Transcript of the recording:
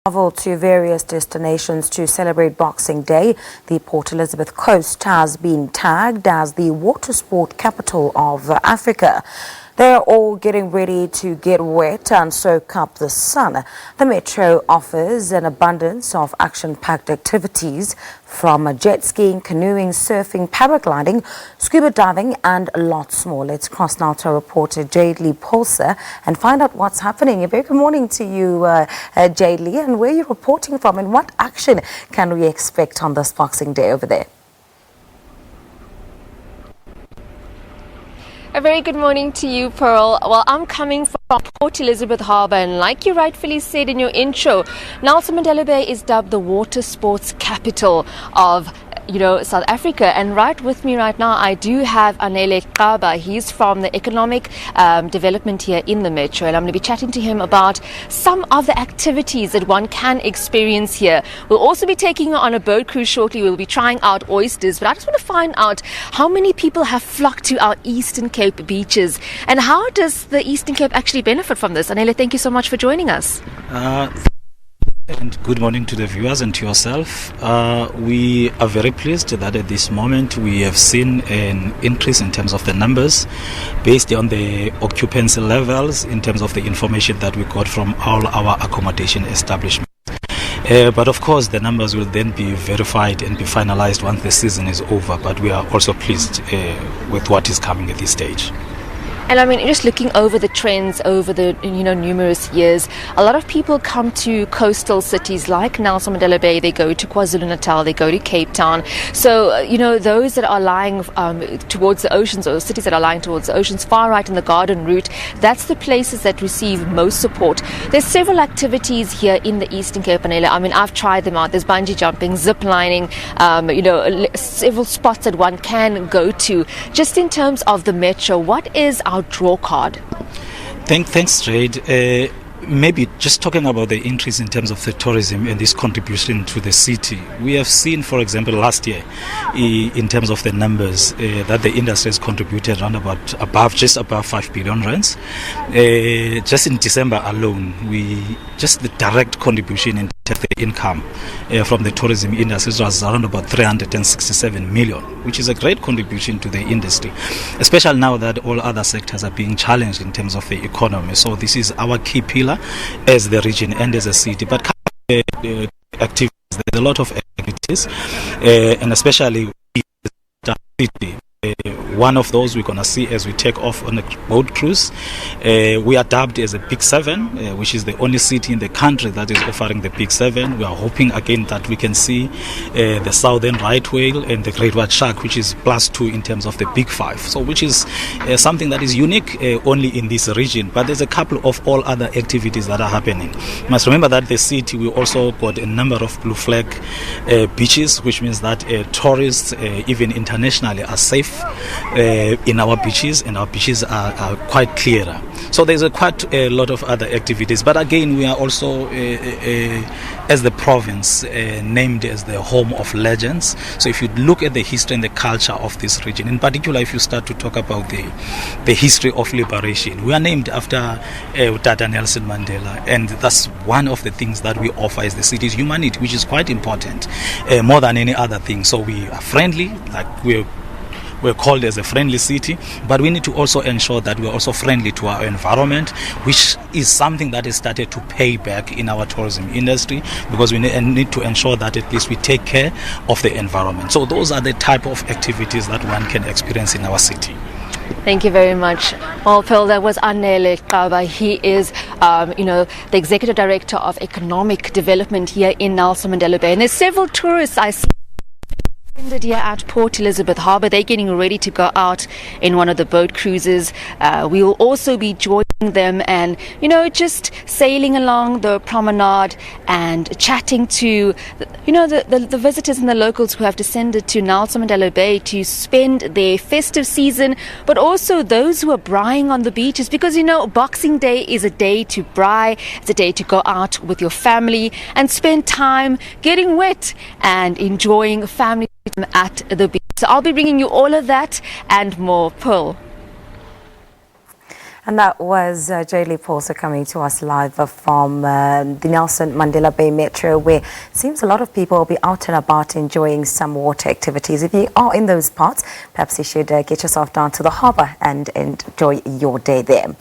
Travel to various destinations to celebrate Boxing Day. The Port Elizabeth coast has been tagged as the water sport capital of Africa. They're all getting ready to get wet and soak up the sun. The metro offers an abundance of action-packed activities from jet skiing, canoeing, surfing, paragliding, scuba diving and lots more. Let's cross now to our reporter Jayed-Leigh Paulse and find out what's happening. A very good morning to you, Jayed-Leigh, and where are you reporting from and what action can we expect on this Boxing Day over there? A very good morning to you, Pearl. Well, I'm coming from Port Elizabeth Harbour, and like you rightfully said in your intro, Nelson Mandela Bay is dubbed the water sports capital of South Africa. And right with me right now, I do have Jayed-Leigh. He's from the economic development here in the metro, and I'm going to be chatting to him about some of the activities that one can experience here. We'll also be taking you on a boat cruise shortly. We'll be trying out oysters, but I just want to find out how many people have flocked to our Eastern Cape beaches, and how does the Eastern Cape actually benefit from this? Jayed-Leigh, thank you so much for joining us. And good morning to the viewers and to yourself. We are very pleased that at this moment we have seen an increase in terms of the numbers based on the occupancy levels, in terms of the information that we got from all our accommodation establishments. But of course the numbers will then be verified and be finalized once the season is over, but we are also pleased with what is coming at this stage. And I mean, just looking over the trends over the numerous years, a lot of people come to coastal cities like Nelson Mandela Bay. They go to KwaZulu-Natal, they go to Cape Town. So those that are lying towards the oceans, or cities that are lying towards the oceans, far right in the Garden Route, that's the places that receive most support. There's several activities here in the Eastern Cape. I mean, I've tried them out. There's bungee jumping, zip lining, several spots that one can go to. Just in terms of the metro, what is our draw card? Thanks, Jade. Maybe just talking about the increase in terms of the tourism and this contribution to the city. We have seen, for example, last year, in terms of the numbers, that the industry has contributed around just above 5 billion rands. Just in December alone, just the direct contribution in terms of the income from the tourism industry was around about 367 million, which is a great contribution to the industry, especially now that all other sectors are being challenged in terms of the economy. So this is our key pillar as the region and as a city. But activities, there's a lot of activities, and especially the city. One of those we're going to see as we take off on a boat cruise. We are dubbed as a Big 7, which is the only city in the country that is offering the Big 7. We are hoping again that we can see the Southern Right Whale and the Great White Shark, which is +2 in terms of the Big 5. So which is something that is unique only in this region. But there's a couple of all other activities that are happening. You must remember that the city, we also got a number of blue flag beaches, which means that tourists, even internationally, are safe in our beaches, and our beaches are quite clearer. So there's quite a lot of other activities, but again we are also as the province named as the home of legends. So if you look at the history and the culture of this region, in particular if you start to talk about the history of liberation, we are named after Tata Nelson Mandela, and that's one of the things that we offer as the city's humanity, which is quite important, more than any other thing. So we are friendly, like we're called as a friendly city, but we need to also ensure that we're also friendly to our environment, which is something that has started to pay back in our tourism industry, because we need to ensure that at least we take care of the environment. So those are the type of activities that one can experience in our city. Thank you very much. Well, Pearl, that was Jayed-Leigh. He is, the Executive Director of Economic Development here in Nelson Mandela Bay. And there's several tourists I see here at Port Elizabeth Harbour. They're getting ready to go out in one of the boat cruises. We will also be joining them and, just sailing along the promenade and chatting to, the visitors and the locals who have descended to Nelson Mandela Bay to spend their festive season, but also those who are braaiing on the beaches, because, Boxing Day is a day to braai. It's a day to go out with your family and spend time getting wet and enjoying family at the beach. So I'll be bringing you all of that and more. Pearl. And that was Jayed-Leigh Paulse coming to us live from the Nelson Mandela Bay Metro, where it seems a lot of people will be out and about enjoying some water activities. If you are in those parts, perhaps you should get yourself down to the harbour and enjoy your day there.